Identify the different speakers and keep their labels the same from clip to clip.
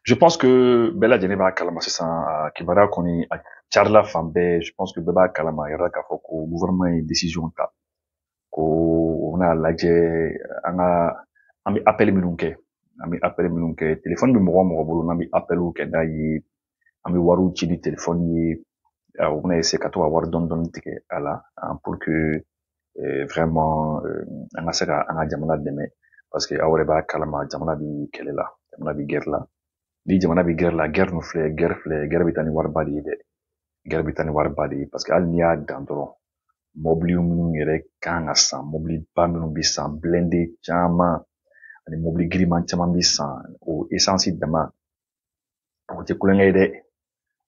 Speaker 1: Je pense que Bella Djeneba Kalama, c'est ça, Kibara Koni, à Charla Fambe, je pense que Beba Kalama, Yara Kafoko, gouvernement et décision ta. Ko, on a lajɛ, an ka, an bɛ appel minnu kɛ, an bɛ appel minnu kɛ, téléphone bɛ mɔgɔ o mɔgɔ bolo, n'an bɛ appelw kɛ n'a ye, an bɛ wariw ci ni téléphone ye, u bɛna essayer ka to ka wari dɔɔni dɔɔni tigɛ a la, pour que vraiment an ka se ka an ka jamana dɛmɛ, parce que aw yɛrɛ b'a kalama jamana bɛ kɛlɛ la, jamana bɛ guerre la. Ni jamana bɛ guerre la, guerre guerre bɛ taa ni wariba de ye dɛ, guerre bɛ taa ni wariba de ye, parce que hali n'i y'a dan dɔrɔn, mobili minnu yɛrɛ kan ka san, mobili ba minnu bɛ san, blindé caman, ani mobili giriman caman bɛ san, o essence dama, o tɛ kulonkɛ ye dɛ,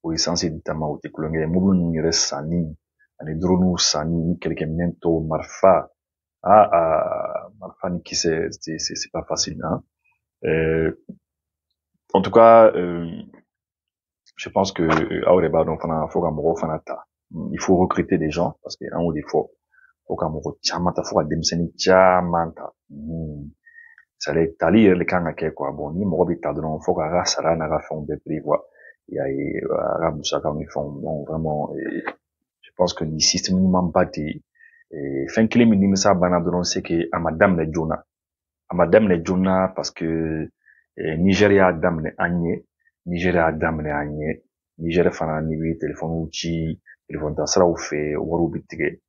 Speaker 1: o essence dama, o tɛ kulonkɛ ye, mobili ninnu yɛrɛ sanni, ani drones sanni, ni kɛlɛkɛminɛn tɔw, marifa, marifa ni kisɛ, c'est pas facile, hein. En tout cas, je pense que Aureba donc faut ka mɔgɔw fana ta. Il faut recruter des gens parce que an y'o de fɔ. Faut ka mɔgɔ caman ta, faut ka denmisɛnnin caman ta. Ça les tali yɛrɛ de kan ka kɛ quoi. Bon, ni mɔgɔ bɛ ta dɔrɔn faut k'a ka sara n'a ka fɛnw bɛɛ prévoir. Il y a a ka musaka ni fɛnw. Donc vraiment, je pense que ni système ɲuman ba tɛ fɛn kelen min nimisa banna dɔrɔn c'est que a ma daminɛ joona. A ma daminɛ joona parce que Niger y'a daminɛ an ye. Niger y'a daminɛ an ye. Niger fana ni bɛ téléphone ci, téléphone ta siraw fɛ, wariw bɛ tigɛ.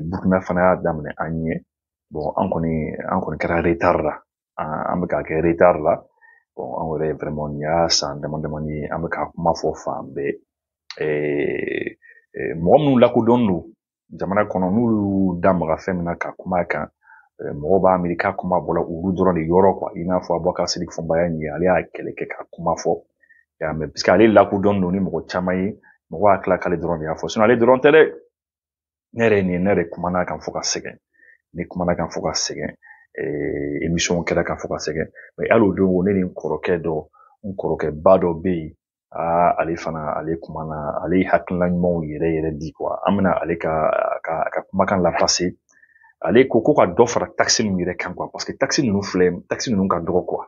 Speaker 1: Burkina fana y'a daminɛ an ye. Bon, an kɔni kɛra retard la. An bɛ ka kɛ retard la. Bon, an yɛrɛ vraiment nin y'a san dama damani ye, an bɛ ka kuma fɔ fan bɛɛ. Mɔgɔ minnu lakodɔnnen don jamana kɔnɔ n'olu da maga fɛn min na ka kuma kan, mɔgɔ b'a miiri k'a kuma bɔla olu dɔrɔn de yɔrɔ quoi. I n'a fɔ Abubakar Sidiki Fɔnba nin ye, ale y'a kɛlɛ kɛ ka kuma fɔ. Mais puisque ale lakodɔnnen don ni mɔgɔ caman ye, mɔgɔ hakili la k'ale dɔrɔn de y'a fɔ. Sinon ale dɔrɔn tɛ dɛ. Ne yɛrɛ kumana kan fɔ ka sɛgɛn. Ne kumana kan fɔ ka sɛgɛn. Émission kɛra kan fɔ ka sɛgɛn. Mais hali o don ne ni n kɔrɔkɛba dɔ bɛ yen. Ale fana, ale kumana, ale hakilina ɲumanw yɛrɛ di quoi. An bɛna ale ka kumakan la passer. Ale ko ka dɔ fara taxe ninnu yɛrɛ kan quoi. Parce que taxe ninnu ka dɔgɔ quoi.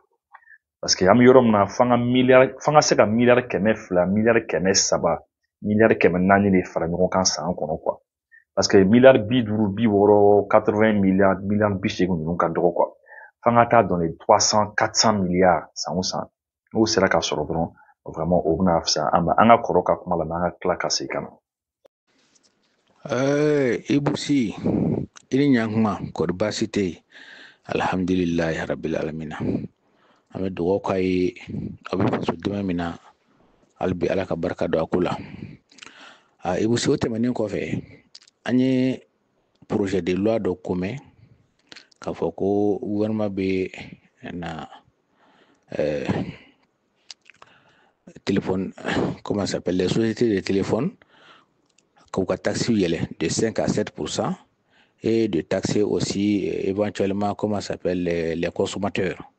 Speaker 1: Parce que an bɛ yɔrɔ min na f'an ka se ka miliyari 200, miliyari 300, miliyari 400 de fara ɲɔgɔn kan san kɔnɔ quoi. Parce que miliyari 50, 60, 80 miliyari, miliyari 80 ninnu ka dɔgɔ quoi. F'an ka taa dans les 300, 400 milliards san o san. N'o sera ka sɔrɔ dɔrɔn, vraiment o bɛna fisaya an ma. An ka kɔrɔ ka kuma la, an ka tila ka segin ka na.
Speaker 2: Ibusi, ili nyankuma kɔri baasi tɛ yen. Alhamdulilahi rabbil alamina. An bɛ dugawu k'a ye a bɛ faso dɛmɛ min na hali bi ala ka barika don a ko la. Ibusi, o tɛmɛnen kɔfɛ an ye projet de loi dɔ ko mɛn k'a fɔ ko gouvernement bɛ na téléphone, comment ça s'appelle, les sociétés de téléphone, qu'au taxe de 5 à 7% et de taxer aussi éventuellement, comment ça s'appelle, les consommateurs.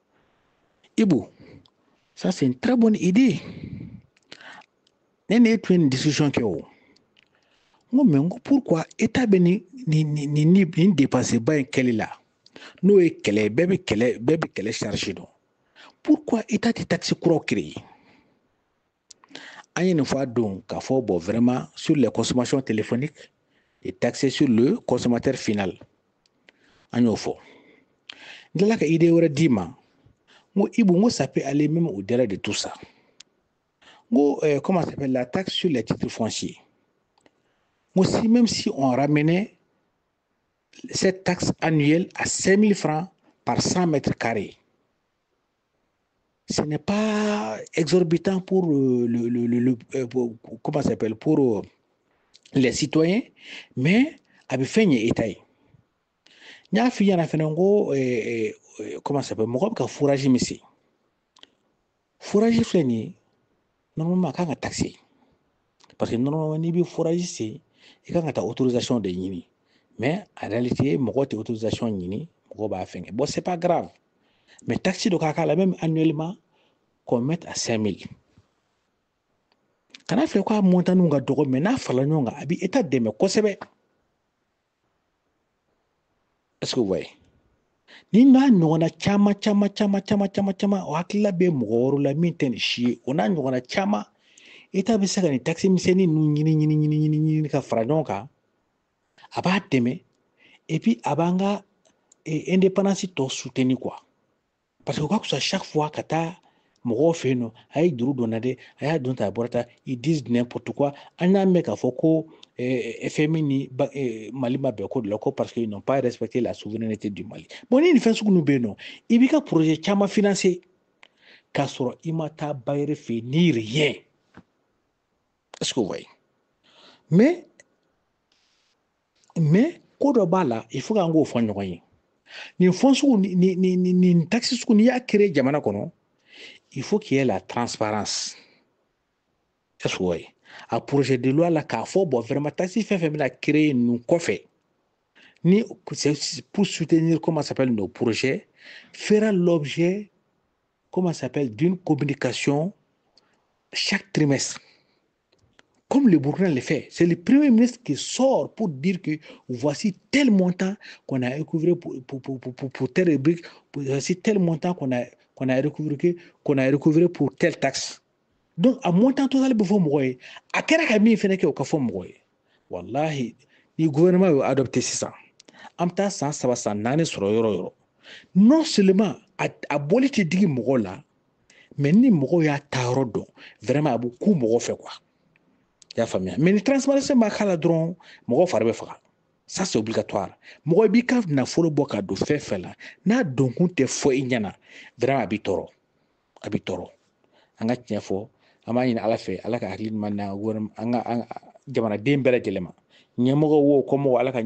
Speaker 2: Ibu, ça c'est une très bonne idée. N'est une discussion qui est mais pourquoi l'État ni dépense pas un quel là? Nous est quel bébé chargé. Pourquoi l'État est taxé pour créer? Une fois donc, vraiment sur les consommations téléphoniques et taxé sur le consommateur final. Une fois. De là que l'idée aurait dit, ça peut aller même au-delà de tout ça. Comment ça s'appelle la taxe sur les titres fonciers? Même si on ramenait cette taxe annuelle à 5 000 francs par 100 mètres carrés, ce n'est pas exorbitant pour comment ça s'appelle, pour les citoyens, mais avec fait une étaille. Il y a comment ça s'appelle, moi comme fourrage ici. Fourrage fini, normalement quand on taxé, parce que normalement ni bien fourrage c'est, et quand on a autorisation de yini, mais en réalité moi j'ai autorisation yini, moi bah faire. Bon c'est pas grave, mais taxi de caca la même annuellement qu'on met à 5 000. Quand on fait quoi montant nous gâteau, mais na fala nous gâteau, abi état de me quoi c'est. Est-ce que vous voyez? ni n'a ɲɔgɔnna caman caman caman caman caman caman o hakilila bɛ mɔgɔ wɛrɛw la min tɛ nin si ye o n'a ɲɔgɔnna caman État bɛ se ka nin taxe misɛnnin ninnu ɲini ka fara ɲɔgɔn kan a b'a dɛmɛ et puis a b'an ka indépendance tɔ soutenir quoi parce que o ka fisa chaque fois ka taa mɔgɔw fɛ yen nɔ a ye juru donna dɛ a y'a don ta a bɔra ta ils disent n'importe quoi an y'a mɛn k'a fɔ ko FMI ni Mali ma bɛn ko de la ko parce qu'ils n'ont pas respecté la souveraineté du Mali bon ni nin fɛn sugu ninnu bɛ yen nɔ i b'i ka projet caman financer k'a sɔrɔ i ma taa bayɛrɛ fɛ yen ni rien est-ce que vous voyez mais ko dɔ b'a la il faut k'an k'o fɔ ɲɔgɔn ye nin fɛn sugu nin taxe sugu n'i y'a créer jamana kɔnɔ il faut qu'il y ait la transparence est-ce que vous voyez a projet de loi la k'a fɔ bon vraiment taxe fɛn fɛn bɛna créer ninnu kɔfɛ ni c'est pour soutenir comment s'appelle nos projets fera l'objet comment s'appelle d'une communication chaque trimestre. Comme le Burkina le fait, c'est le Premier ministre qui sort pour dire que voici tel montant qu'on a recouvré pour telle rubrique, voici tel montant qu'on a recouvré pour telle taxe. Donc, à montant total, il faut mourir. À quel moment il fait que faut mourir? Wallahi, le gouvernement a adopté ça. En même temps, ça va s'en aller sur le non seulement à boli te digi mourir là, mais ni mourir ya tarodo, vraiment à beaucoup mourir fait quoi. Ya famille mais ni transparence ma kala dron mɔgɔ fari bɛ faga ça c'est obligatoire mɔgɔ b'i ka nafolo bɔ ka don fɛn fɛn la n'a donkun tɛ fɔ i ɲɛna vraiment a b'i tɔɔrɔ an ka tiɲɛ fɔ an b'a ɲini ala fɛ ala ka hakili ɲuman d'an an ka jamanaden bɛɛ lajɛlen ma ɲɛmɔgɔ wo kɔmɔgɔ ala ka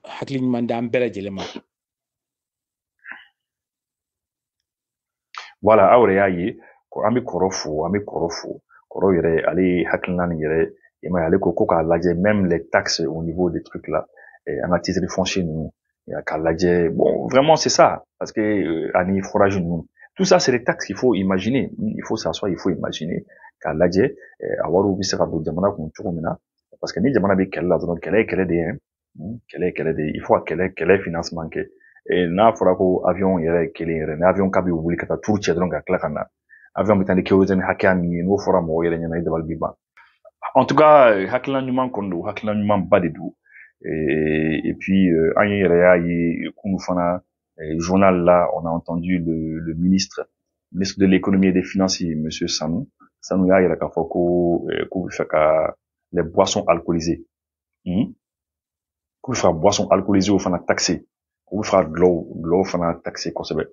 Speaker 2: hakili ɲuman d'an bɛɛ lajɛlen ma.
Speaker 1: Voilà aw yɛrɛ y'a ye ko an bɛ kɔrɔ fo kɔrɔ yɛrɛ ale hakilina nin yɛrɛ i m'a ye ale ko k'a lajɛ même les taxes au niveau des trucs là an ka titre foncier ninnu k'a lajɛ bon vraiment c'est ça parce que ani forage ninnu tout ça c'est des taxes qu'il faut imaginer il faut s'asseoir il faut imaginer k'a lajɛ a wariw bɛ se ka don jamana kun cogo min na parce que ni jamana bɛ kɛlɛ la dɔrɔn kɛlɛ ye kɛlɛ de ye kɛlɛ de ye il faut ka kɛlɛ financement kɛ n'a fɔra ko avion yɛrɛ kelen yɛrɛ ni avion ka bɛ wuli ka taa tour cɛ dɔrɔn ka tila ka na avion bɛ taa ni kérosène hakɛya min ye n'o fɔra mɔgɔ yɛrɛ ɲɛna i dabali bɛ ban en tout cas hakilina ɲuman kɔni don hakilina ɲuman ba de don et puis an ye yɛrɛ y'a ye kunu fana journal là on a entendu le ministre de l'économie et des finances monsieur Sanu y'a yɛrɛ k'a fɔ ko k'u bɛ fɛ ka les boissons alcoolisées k'u bɛ fɛ ka boissons alcoolisées o fana taxer k'u bɛ fɛ ka gulɔw fana taxer kosɛbɛ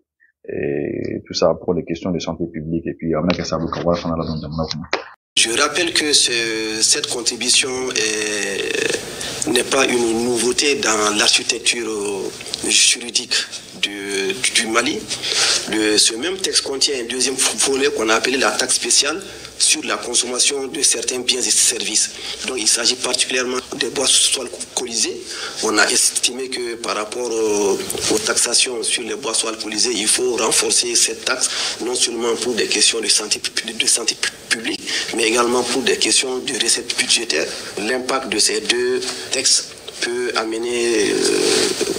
Speaker 1: et tout ça pour les questions de santé publique et puis amena kasa bu kawara fana la dans jamana kɔnɔ.
Speaker 3: Je rappelle que cette contribution n'est pas une nouveauté dans l'architecture juridique du Mali. Ce même texte contient un deuxième volet qu'on a appelé la taxe spéciale sur la consommation de certains biens et services. Donc il s'agit particulièrement des boissons alcoolisées. On a estimé que par rapport aux taxations sur les boissons alcoolisées, il faut renforcer cette taxe, non seulement pour des questions de santé publique, mais également pour des questions de recettes budgétaires. L'impact de ces deux textes peut amener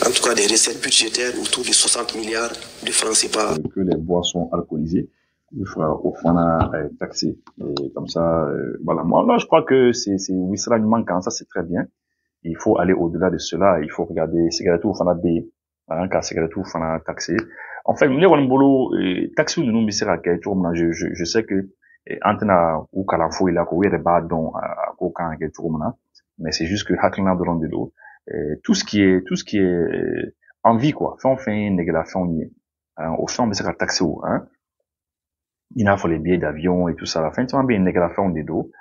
Speaker 3: en tout cas des recettes budgétaires autour de 60 milliards de francs CFA.
Speaker 1: Que les boissons alcoolisées, il faudra au fond taxer. Et comme ça, voilà. Moi, là, je crois que c'est Wissra manquant, ça c'est très bien. Il faut aller au-delà de cela. Il faut regarder cigarettes ou fana B, car cigarettes ou fana taxer. En fait, taxer nous Wissra je sais que antena ou kalanfo il a ko yere ba don ko kan ke tourmana mais c'est juste que haklina de l'eau tout ce qui est envie quoi fait négla fait au fond mais c'est ka taxer ou il a faut les billets d'avion et tout ça la fin tu vas bien négla fait de dos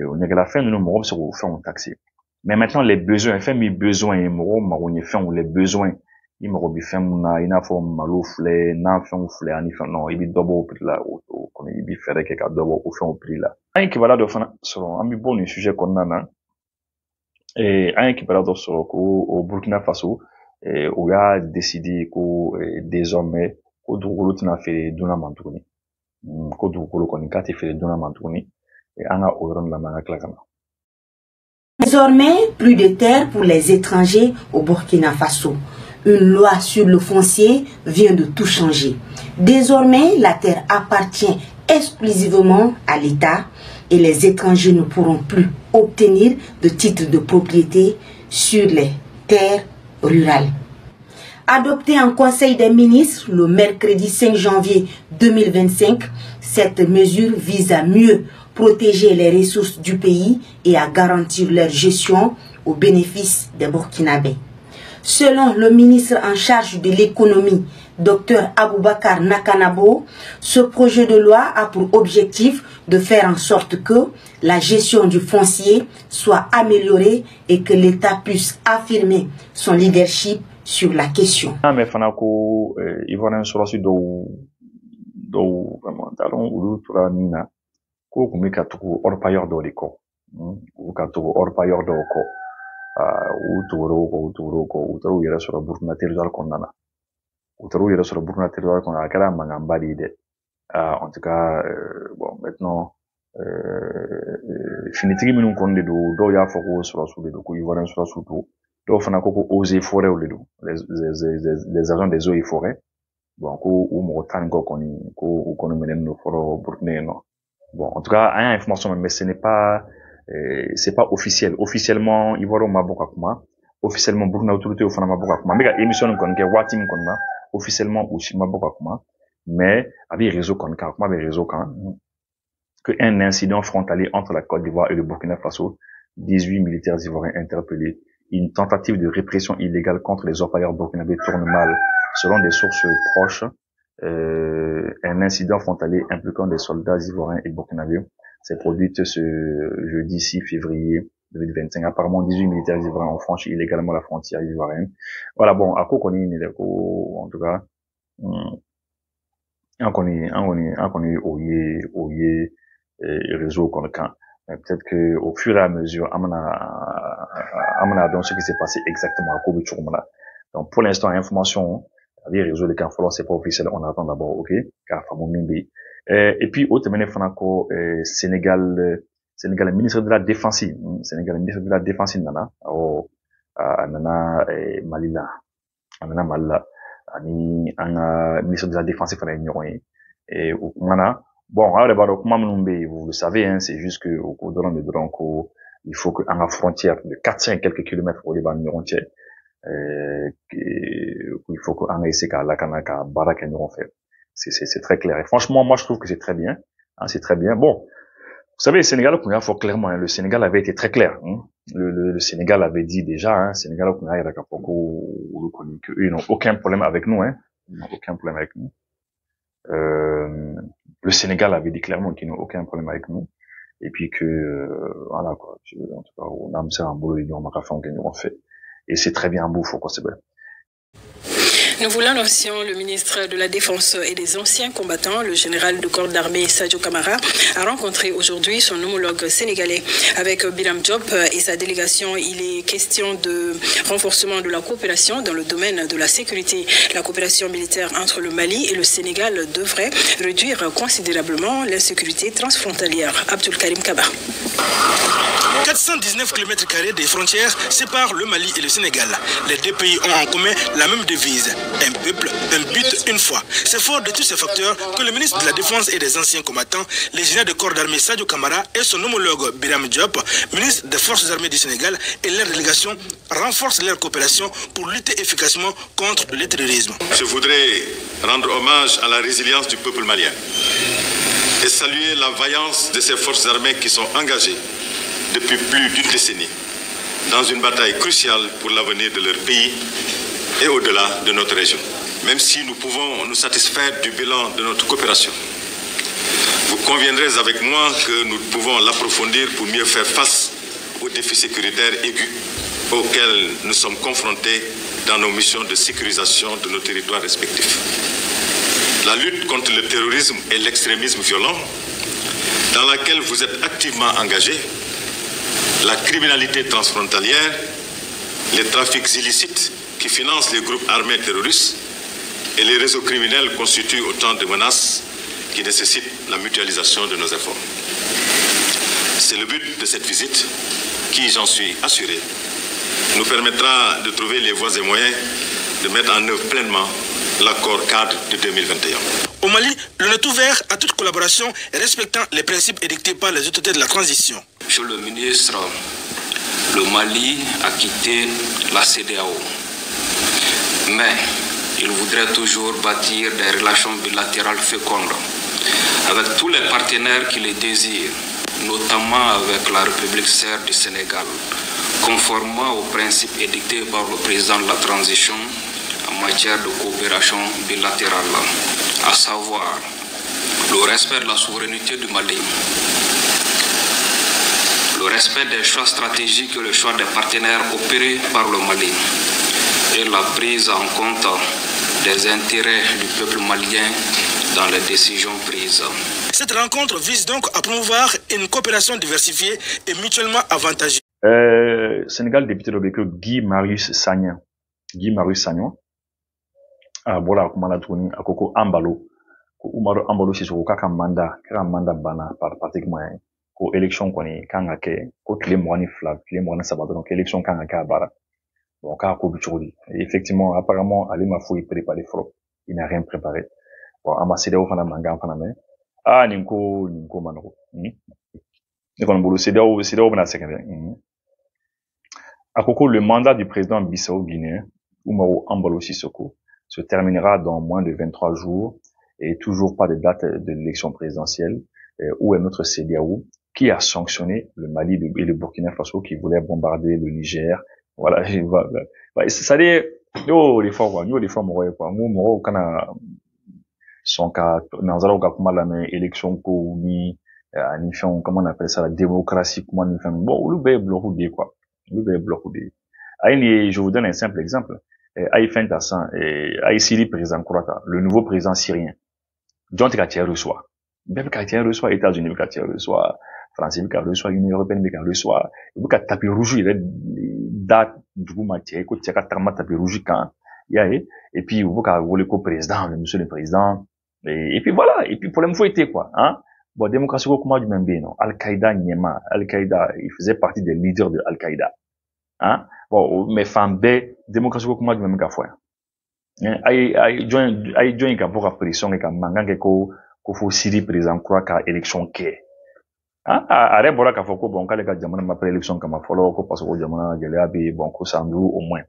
Speaker 1: au négla fait nous mo sur fait on taxer mais maintenant les besoins fait mes besoins mo maroni fait les besoins il me robi fait na ina fo malo flé na fait flé ani fait non il bi double prix là qu'on il bi faire quelque double au fait au prix là un qui va là de fana selon ami bon le sujet qu'on a et un qui va là sur au Burkina Faso et on a décidé que désormais ko dugolo tina fait dona mantuni ko dugolo ko ni kati fait dona mantuni et anga oron la manga klakana.
Speaker 4: Désormais, plus de terre pour les étrangers au Burkina Faso. Une loi sur le foncier vient de tout changer. Désormais, la terre appartient exclusivement à l'État et les étrangers ne pourront plus obtenir de titre de propriété sur les terres rurales. Adoptée en Conseil des ministres le mercredi 5 janvier 2025, cette mesure vise à mieux protéger les ressources du pays et à garantir leur gestion au bénéfice des Burkinabés. Selon le ministre en charge de l'économie, Dr Aboubakar Nakanabo, ce projet de loi a pour objectif de faire en sorte que la gestion du foncier soit améliorée et que l'État puisse affirmer son leadership sur la question.
Speaker 1: Mais fanako ivoirien sorosi do vraiment talon ulu tura nina ko kumika tuku orpayor do liko ko ka tuku orpayor do ko utoro yera sura burkina territoire konnana utoro yera sura burkina territoire konnana kala mangamba de en tout cas bon maintenant finitigi minun konde do ya foko sura su de ko ivoirien sura su do fana ko oser forêt ou les agents des eaux et forêts bon ko ou mo tan ko koni menen no foro burkina no bon en tout cas a information mais ce n'est pas c'est pas officiel officiellement ivoiro maboka kuma officiellement burkina autorité au fana maboka kuma mega émission kon ke watim kon ma officiellement aussi maboka kuma mais avec réseau kon ka kuma avec réseau kan que un incident frontalier entre la Côte d'Ivoire et le Burkina Faso, 18 militaires ivoiriens interpellés. Une tentative de répression illégale contre les orpailleurs burkinabés tourne mal, selon des sources proches. Un incident frontalier impliquant des soldats ivoiriens et burkinabés s'est produit ce jeudi 6 février 2025. Apparemment, 18 militaires ivoiriens ont franchi illégalement la frontière ivoirienne. Voilà, bon, à quoi qu'on est, en tout cas, on connaît oye réseau qu'on a. Peut-être que au fur et à mesure, amana dans ce qui s'est passé exactement à Kobe Churmana. Donc pour l'instant, information, les réseaux de Canfolo, c'est pas officiel, on attend d'abord, ok, car Famomimbi. Et puis au terminé Fanako, Sénégal, ministre de la Défense, nana, nana Malila, ani ministre de la Défense fana ignoré et nana. Bon, vous le savez, hein, c'est juste que au delà de Dranco, il faut que à la frontière de 400 et quelques kilomètres au Liban, il faut qu'on essaie qu'à la Kanaka, Barak et nous fait. C'est très clair. Et franchement, moi, je trouve que c'est très bien. Hein, c'est très bien. Bon. Vous savez, le Sénégal, il faut clairement, hein, le Sénégal avait été très clair, hein. Le Sénégal avait dit déjà, hein, Sénégal, ils n'ont aucun problème avec nous, hein. Ils n'ont aucun problème avec nous. Le Sénégal avait dit clairement qu'ils n'ont aucun problème avec nous. Et puis que, voilà, quoi. En tout cas, on a mis un boulot, on fait. Et c'est très bien, faut quoi, c'est bien.
Speaker 5: Nous vous l'annoncions, le ministre de la Défense et des anciens combattants, le général de corps d'armée Sadio Kamara, a rencontré aujourd'hui son homologue sénégalais. Avec Biram Diop et sa délégation, il est question de renforcement de la coopération dans le domaine de la sécurité. La coopération militaire entre le Mali et le Sénégal devrait réduire considérablement l'insécurité transfrontalière. Abdul Karim Kaba.
Speaker 6: 419 km² des frontières séparent le Mali et le Sénégal. Les deux pays ont en commun la même devise. Un peuple, un but, une foi. C'est fort de tous ces facteurs que le ministre de la Défense et des anciens combattants, le général de corps d'armée Sadio Kamara et son homologue Biram Diop, ministre des Forces armées du Sénégal et leur délégation renforcent leur coopération pour lutter efficacement contre le terrorisme.
Speaker 7: Je voudrais rendre hommage à la résilience du peuple malien et saluer la vaillance de ces forces armées qui sont engagées depuis plus d'une décennie dans une bataille cruciale pour l'avenir de leur pays et au-delà de notre région. Même si nous pouvons nous satisfaire du bilan de notre coopération, vous conviendrez avec moi que nous pouvons l'approfondir pour mieux faire face aux défis sécuritaires aigus auxquels nous sommes confrontés dans nos missions de sécurisation de nos territoires respectifs. La lutte contre le terrorisme et l'extrémisme violent, dans laquelle vous êtes activement engagés, la criminalité transfrontalière, les trafics illicites qui financent les groupes armés terroristes et les réseaux criminels constituent autant de menaces qui nécessitent la mutualisation de nos efforts. C'est le but de cette visite qui, j'en suis assuré, nous permettra de trouver les voies et moyens de mettre en œuvre pleinement l'accord cadre de 2021.
Speaker 6: Au Mali, l'on est ouvert à toute collaboration et respectant les principes édictés par les autorités de la transition.
Speaker 8: Monsieur le ministre, le Mali a quitté la CEDEAO, mais il voudrait toujours bâtir des relations bilatérales fécondes avec tous les partenaires qui les désirent, notamment avec la République serbe du Sénégal, conformément aux principes édictés par le président de la transition en matière de coopération bilatérale, à savoir le respect de la souveraineté du Mali, le respect des choix stratégiques et le choix des partenaires opérés par le Mali et la prise en compte des intérêts du peuple malien dans les décisions prises.
Speaker 6: Cette rencontre vise donc à promouvoir une coopération diversifiée et mutuellement avantageuse.
Speaker 1: Sénégal député de Guy Marius Sagnan. Guy Marius Sagnan. Voilà comment la tourné à Koko Ambalo. Umaru Ambalo c'est sur kaka mandat bana par pratiquement ko élection koni kanga ke ko tile mwani flag tile mwani sabado donc élection kanga ka bara. Bon ka ko bichori. Effectivement apparemment Ali Mafou il prépare fort. Il n'a rien préparé. Bon ambassadeur au fana manga fana mais ninko manoko. Et quand bolo CEDEAO bana secrétaire. À Koko, le mandat du président Bissau-Guinéen, Umaru Ambalo Sissoko, se terminera dans moins de 23 jours et toujours pas de date de l'élection présidentielle. Où est notre CEDEAO qui a sanctionné le Mali et le Burkina Faso qui voulaient bombarder le Niger. Voilà, ça dit, les fois quoi, moi, quand son cas, dans un cas comme la élection ko ni, comment on appelle ça, la démocratie, comment on fait, bon, le bé bloqué quoi. Je vous donne un simple exemple. Aïfen Tassan, Aïsiri président Kourata, le nouveau président syrien. John Tekatier reçoit. Même Tekatier reçoit, États-Unis Tekatier reçoit, France reçoit, Union européenne reçoit. Il faut qu'à tapis rouge, il y a date du coup matière, écoute, il y a tapis rouge quand, et puis il faut qu'à voler co-président, le monsieur le président. Et puis voilà, et puis problème faut été quoi, hein. Bon, démocratie comment du même bien, non. Al-Qaïda, Niema. Al-Qaïda, il faisait partie des leaders de Al-Qaïda. Hein? Bon, mais femme B, démocratie comment du même café. Aïe, join pour pression et comme manga ko faut Syrie président quoi qu'à élection qu'est. Hein? Arrête, voilà, qu'à faut bon, quand les gars, jamana m'appelle élection comme follow, ko parce que jamana, gélé, bon, ko sandou au moins,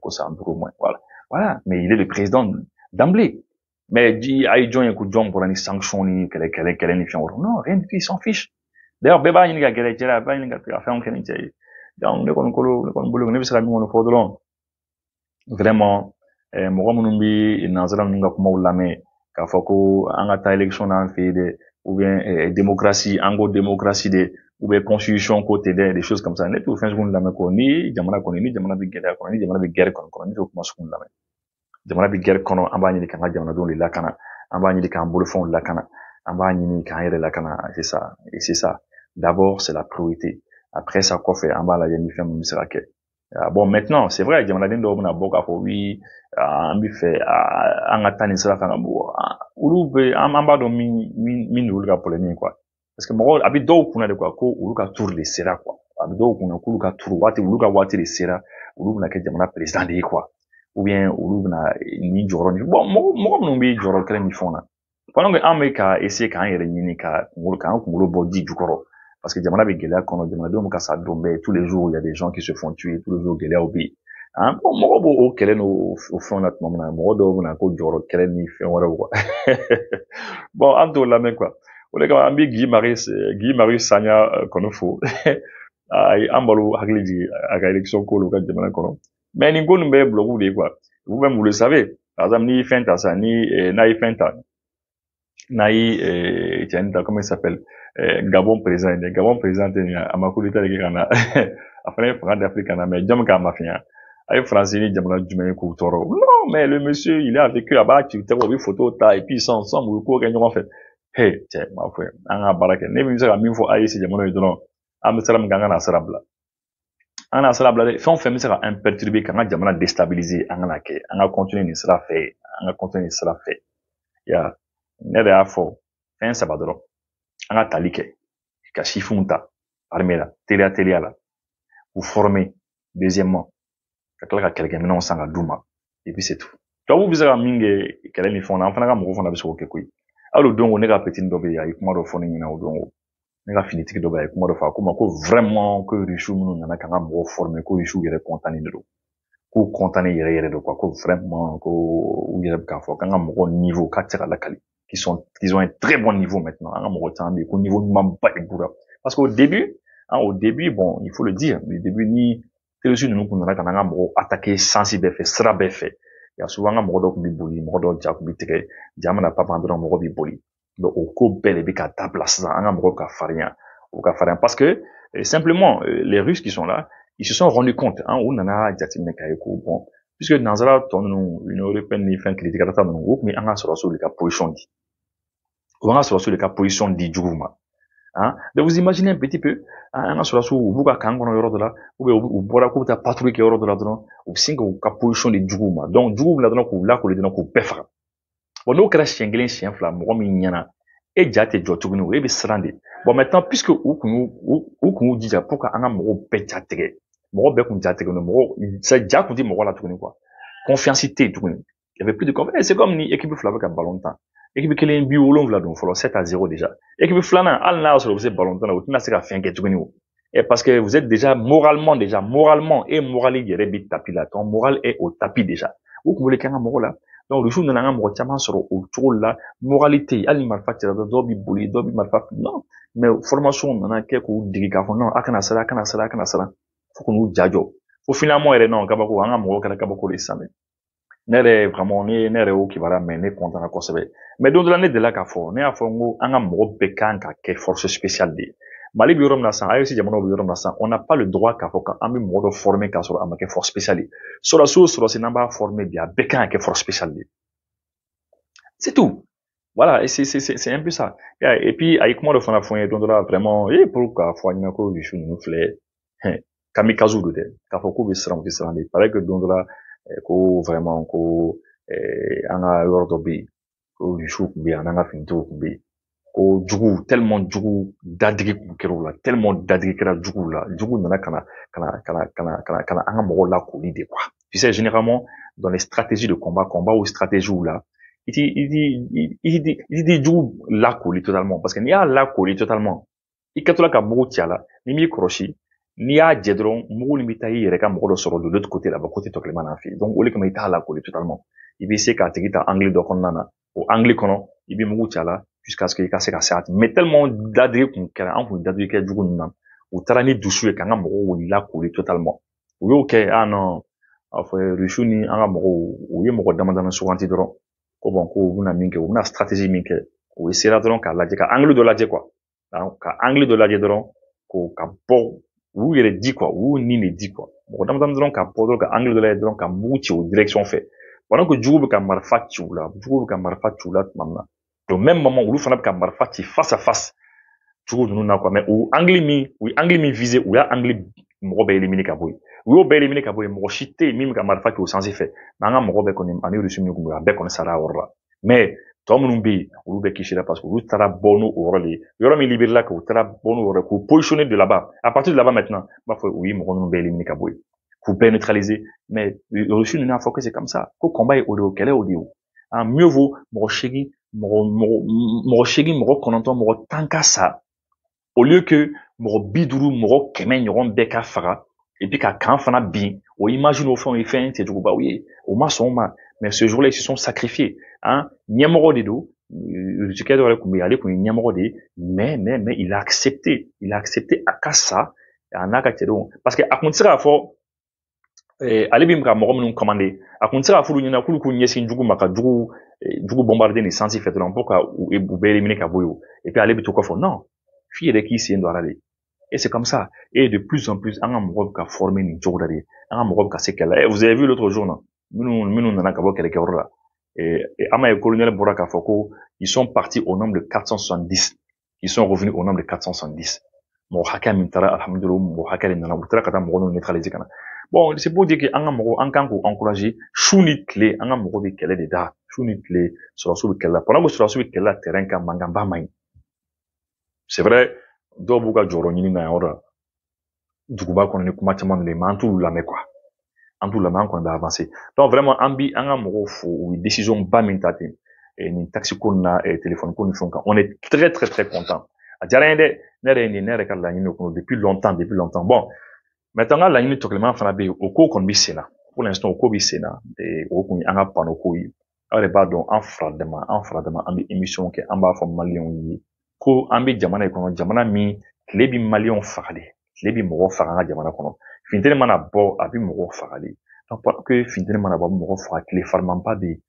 Speaker 1: voilà. Voilà. Mais il est le président d'emblée. Mais dit, aïe, join coup John pour une sanction, ni, qu'elle non, rien du tout, ils s'en fichent. D'ailleurs, bébé, il y a quelqu'un qui a fait un kéné, donc, vraiment, moi, mon bi, nazara n'unga kuma ulame, k'a fako, anga élection en fait ou bien, démocratie, démocratie ou bien constitution côté des choses comme ça. Net, ou fin, lame ni jamana bi guerre ni jamana bi guerre ni to kuma sukun lame. Jamana bi guerre kono, ambani ni kanga jamana don li lakana, ambani ni kan bolofon lakana, ambani ni kan yere lakana, c'est ça. Et c'est ça. D'abord, c'est la priorité. Après ça, quoi fait, en bas, là, il y a une femme, bon, maintenant, c'est vrai, il y a une dame, oui, en fait, en attendant, ça, ou en bas, pour les quoi. Parce que, moi, habite d'eau, qu'on a de quoi, ou le tour les sera, quoi. Habite d'eau, qu'on a, ou le tour, ou les sera, ou le cas, président de quoi. Ou bien, ou le, ni joro, bon, moi, non, mais joro, quel est fond, là. Pendant que, Amérique, essaie quand il y a une, qu'on le body du coro. Parce que Jamana Begela, quand on demande tous les jours, il y a des gens qui se font tuer, tous les jours, Gela Obi. Hein? Bon, moi, au Kelen, au fond, notre moment, moi, on a encore Joro, Kelen, ni fait, on bon, en tout, la même, quoi. On est quand même Guy Marius Sagna, qu'on faut. Ambalo, Haglidi, à l'élection, qu'on a Jamana, qu'on mais, n'y go, nous, bloqué, quoi. Vous-même, vous le savez. Par exemple, ni Fenta, ni, Naï Fenta. Naï, comment il s'appelle? Gabon président, à ma coupe de Ghana, après, France d'Afrique, mais Jamaica mafia. Avec Francine, Jamaica du Koutoro. Non, mais le monsieur, il a vécu là-bas, tu t'es vu photo, et puis ils sont ensemble, le cours gagnant en fait. Hey, tiens, ma frère, en baraka, ne me disais pas, mille fois, aïe, si Jamaica, non, Amsterdam, Ganga, Nasrabla. En Nasrabla, fait, on fait, mais ça va imperturbé, quand Jamaica déstabilisé, en a continué, il sera fait, ya, n'était à faux, fin sabadro. Anga talike, kashifunta, armela, telia la, vous formez, deuxièmement, quelqu'un maintenant on s'en a douma, et puis c'est tout. tubabu bɛ se ka min kɛ kɛlɛ ni fɛnw na an fana ka mɔgɔw fana bɛ se k'o kɛ koyi hali o don ne ka petini dɔ bɛ yen a ye kuma dɔ fɔ ne ɲɛna o don ne ka finitigi dɔ bɛ yen a ye kuma dɔ fɔ a ko ma ko vraiment ko rusiw minnu nana ka n ka mɔgɔw former ko rusiw yɛrɛ kɔntannen de don k'u kɔntannen yɛrɛ yɛrɛ de quoi ko vraiment ko u yɛrɛ bɛ k'a fɔ k'an ka mɔgɔw niveau k'a tɛ se ka lakali qu'ils ont un très bon niveau maintenant an ka mɔgɔ caman bɛ yen ko niveau ɲumanba de b'u la parce que au début bon il faut le dire au début ni terroriste ninnu kun nana ka na an ka mɔgɔw attaquer sansi bɛɛ fɛ sira bɛɛ fɛ il y a souvent an ka mɔgɔ dɔw kun bɛ boli mɔgɔ dɔw ja kun bɛ tigɛ ja mana pan pan dɔrɔn mɔgɔ bɛ boli donc o ko bɛɛ de bɛ ka dabila sisan an ka mɔgɔw ka farinya u ka farinya parce que simplement les Russes qui sont là ils se sont rendus compte u nana jateminɛ k'a ye ko bon puisque nanzara tɔ ninnu Union européenne ni fɛn kiiritigɛlata ninnu u kun bɛ an ka sɔrɔsiw de ka position di u b'an ka sɔrɔsiw de ka position di juguw ma donc vous imaginez un petit peu an ka sɔrɔsiw u b'u ka kan kɔnɔ yɔrɔ dɔ la u bɔra k'u bɛ taa patrouille kɛ yɔrɔ dɔ la dɔrɔn u bɛ sin k'u ka position di juguw ma donc juguw bɛna dɔrɔn k'u lakoli dɔrɔn k'u bɛɛ faga bon n'o kɛra siɲɛ kelen siɲɛ fila mɔgɔ min ɲɛna e ja tɛ jɔ tuguni e bɛ siran de bon maintenant puisque u kun y'u jija pour que an ka mɔgɔw bɛɛ ja tigɛ mɔgɔ bɛɛ kun ja tigɛ mɔgɔ ja kun tɛ mɔgɔ la tuguni quoi confiance tɛ yen tuguni il y avait plus de confiance c'est comme ni équipe fila bɛ ka ballon tan équipe kelen bi 7 don fɔlɔ 7-0 déjà équipe filanan hali n'a y'a sɔrɔ u bɛ se ballon tan na u tɛna se ka fɛn kɛ tuguni o parce que vous êtes déjà moralement et morali yɛrɛ bi tapis la ton moral est au tapis déjà u kun b'o kɛ an ka mɔgɔ la donc rusiw nana an ka mɔgɔ caman sɔrɔ o cogo la moralité hali ni marifa cɛla dɔw bɛ boli dɔw bɛ marifa non mais formation nana kɛ k'u dege k'a fɔ non a kana siran fo k'u jajɔ fo finalement yɛrɛ non kabako an ka mɔgɔw kɛra kabako de sisan ne yɛrɛ vraiment ne yɛrɛ y'o kibaruya mɛn ne content na kosɛbɛ mais don dɔ la ne delila k'a fɔ ne y'a fɔ n ko an ka mɔgɔ bɛɛ kan ka kɛ force spéciale de ye Mali bɛ yɔrɔ min na sisan AES jamanaw bɛ yɔrɔ min na sisan on n'a pas le droit k'a fɔ k'an bɛ mɔgɔ dɔ former k'a sɔrɔ a ma kɛ force spéciale ye sɔrɔsi o sɔrɔsi n'an b'a former bi a bɛɛ kan ka kɛ force spéciale de ye c'est tout voilà et c'est un peu ça et puis a ye kuma dɔ fana fɔ n ye don dɔ la vraiment pour k'a fɔ an ɲɛna ko rusiw ninnu filɛ kamikaziw don dɛ k'a fɔ k'u bɛ siran u tɛ siran de il paraît que don dɔ la ko vraiment ko an ka yɔrɔ dɔ bɛ yen ko rusiw tun bɛ yen an n'an ka finitigiw tun bɛ yen ko jugu tellement jugu dadigi tun kɛra u la tellement dadigi kɛra juguw la jugu nana ka na an ka mɔgɔw lakoli de quoi tu sais généralement dans les stratégies de combat ou stratégies là il dit jugu lakoli totalement parce que n'i y'a lakoli totalement i kɛtɔla ka mugu ci a la n'i m'i kɔlɔsi n'i y'a jɛ dɔrɔn mugu nin bɛ taa i yɛrɛ ka mɔgɔ dɔ sɔrɔ de l'autre côté là-bas côté tɔ kelen mana fɛ donc o de kama i t'a lakoli totalement i bɛ se k'a tigi ta angle dɔ kɔnɔna na o angle kɔnɔ i bɛ mugu ci a la jusqu'à ce que i ka se ka se a mais tellement dadigi kun kɛra an kun dadigi kɛ jugu ninnu na u taara ni dusu ye k'an ka mɔgɔw lakoli totalement u y'o kɛ non a fɔ rusiw ni an ka mɔgɔw u ye mɔgɔ damadama suganti dɔrɔn ko bon ko u bɛna min kɛ u bɛna stratégie min kɛ u ye sera dɔrɔn k'a lajɛ ka angle dɔ lajɛ quoi ka angle dɔ lajɛ dɔrɔn ko ka bɔ u yɛrɛ di quoi u y'u nin de di quoi mɔgɔ damadama dɔrɔn ka bɔ dɔrɔn ka angle dɔ lajɛ dɔrɔn ka mugu ci o direction fɛ pendant que jugu bɛ ka marifa ci u la tuma min na donc même moment olu fana bɛ ka marifa ci face à face jugu ninnu na quoi mais u ye angle min visé u y'a angle mɔgɔ bɛɛ éliminer ka bɔ yen u y'o bɛɛ éliminer ka bɔ yen mɔgɔ si tɛ yen min bɛ ka marifa ci o sansi fɛ mais an ka mɔgɔ bɛɛ kɔni ani rusi minnu kun bɛ yen a bɛɛ kɔni sara a yɔrɔ la mais tɔ minnu bɛ yen olu bɛɛ kisira parce que olu taara bɔ n'o yɔrɔ de ye yɔrɔ min libéré la k'u taara bɔ n'o yɔrɔ k'u positionner de là-bas à partir de là-bas maintenant n b'a fɔ u ye mɔgɔ ninnu bɛɛ éliminer ka bɔ yen k'u bɛɛ neutraliser mais rusi ninnu y'a fɔ que c'est comme ça ko combat ye o de ye o kɛlɛ ye o de ye o mieux vaut mɔgɔ 8 mɔgɔ 9 mɔgɔ 10 ka sa au lieu que mɔgɔ 50 mɔgɔ 100 ɲɔgɔn bɛɛ ka faga et puis ka kan fana bin o imagine o fɛnw ye fɛn cɛjugubaw ye o ma sɔn o ma mais ce jour-là ils se sont sacrifiés ɲɛmɔgɔ de don rusikɛ dɔ yɛrɛ kun bɛ yen ale kun ye ɲɛmɔgɔ de ye mais il a accepté a ka sa a n'a ka cɛdenw parce que a kun tɛ se k'a fɔ ale bɛ ka mɔgɔ minnu commandé a kun tɛ se k'a f'olu ɲɛna k'olu k'u ɲɛsin jugu ma ka jugu bombarder ni sansi fɛ dɔrɔn pour ka u bɛɛ éliminer ka bɔ yen et puis ale bɛ to kɔfɛ non f'i yɛrɛ k'i sen don a la de et c'est comme ça et de plus en plus an ka mɔgɔ bɛ ka former nin cogo la de an ka mɔgɔ bɛ ka se kɛlɛ la vous avez vu l'autre jour non minnu nana ka bɔ kɛlɛkɛyɔrɔ la an m'a ye colonel bɔra k'a fɔ ko ils sont partis au nombre de 470 ils sont revenus au nombre de 470 mɔgɔ hakɛ min taara alhamdulilah mɔgɔ hakɛ de nana u taara ka taa mɔgɔ ninnu neutraliser ka na bon c'est pour dire que an ka mɔgɔ an kan k'u encourager su ni tile an ka mɔgɔ bɛ kɛlɛ de da su ni tile sɔrɔsiw bɛ kɛlɛ la pendant que sɔrɔsiw bɛ kɛlɛ la terrain kan mankanba man ɲi c'est vrai dɔw b'u ka jɔyɔrɔ ɲini na yan yɔrɔ la duguba kɔnɔ ni kuma caman bɛ yen mais an t'olu lamɛn quoi en tout le monde qu'on a avancé. Donc vraiment, ambi, ou décision pas mintate, et ni taxi qu'on a, et téléphone qu'on fait, on est très très très content. Depuis longtemps. Bon, maintenant, la minute, tout au cours qu'on là. Pour l'instant, au cours Sénat, et au cours, on a pas nos couilles. Alors, pardon, en fradement, ambi émission, qui en bas, Malion, ko ambi jamana kono jamana mi klebi malion fagale klebi mogo faganga jamana kono fintene mana bo abi mogo fagale donc parce que fintene mana bo mogo faga kle farman pas de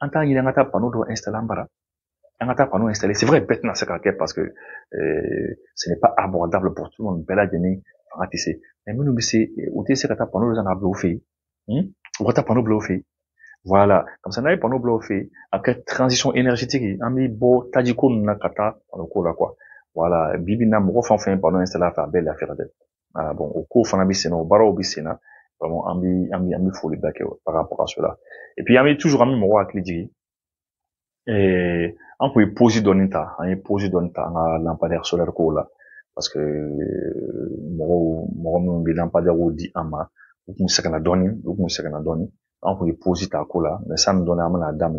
Speaker 1: en tant qu'il ngata panneau do installer mbara ngata panneau installer c'est vrai bête na sekake parce que ce n'est pas abordable pour tout le monde bela jeni faga tissé mais nous bisi outé sekata panneau do na blo fait ouata panneau blo fait. Voilà, comme ça n'avait pas nos blocs fait après transition énergétique ami bo tadiko nakata là quoi. Voilà, bibi na mo fa fin pendant installer fa belle affaire de. Ah bon, au cours fana bisena au baro bisena vraiment ami faut les back par rapport à cela. Et puis ami toujours ami mo wa klidi et on peut poser donita, na lampadaire solaire ko là parce que mo bi lampadaire ou di ama ou sekana doni on peut poser ta cola mais ça nous donne à la dame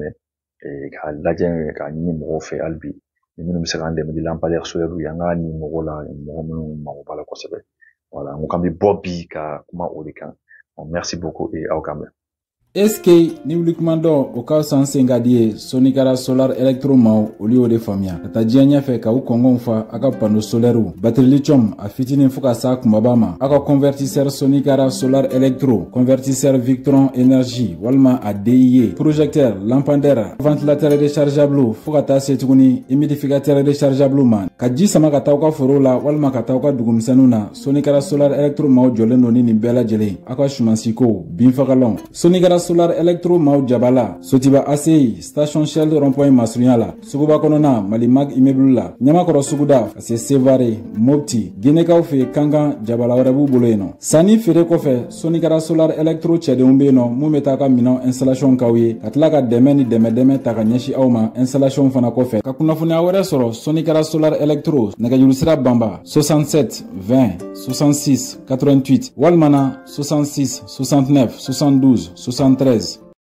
Speaker 1: et qu'à l'adjien qu'à numéro fait albi nous se rendons de lampadaire solaire où il y a un numéro là voilà quoi c'est vrai voilà on cambi Bobby ka kuma olika merci beaucoup et au cambi
Speaker 9: SK ni wulikmando o ka sansengadie sonikara solar electromau olio de famia ata jianya fe ka u kongon fa aka pano solaire batterie lithium a fitinin fuka sa kumabama aka convertisseur sonikara solar electro convertisseur Victron énergie walma a DIE projecteur lampadaire ventilateur rechargeable fuka ta setuguni humidificateur rechargeable man ka ji sama ka tawka forola walma ka tawka dugumsanuna sonikara solar electromau joleno ni bela jele aka shumansiko binfagalon sonikara solar electro mau jabala sotiba ACI station Shell rond-point Masriala suguba konona malimag immeuble la nyama koro suguda ase Sevare Mopti Gineka fe kanga jabala warabu boloeno sani fere kofe sonikara solar electro chede umbeno mumeta ka mino installation kawe atla ka deme taka nyeshi awma installation fana kofe ka kunafuni awere soro sonikara solar electro naka yulusira bamba 67 20 66 88 walmana 66 69 72 73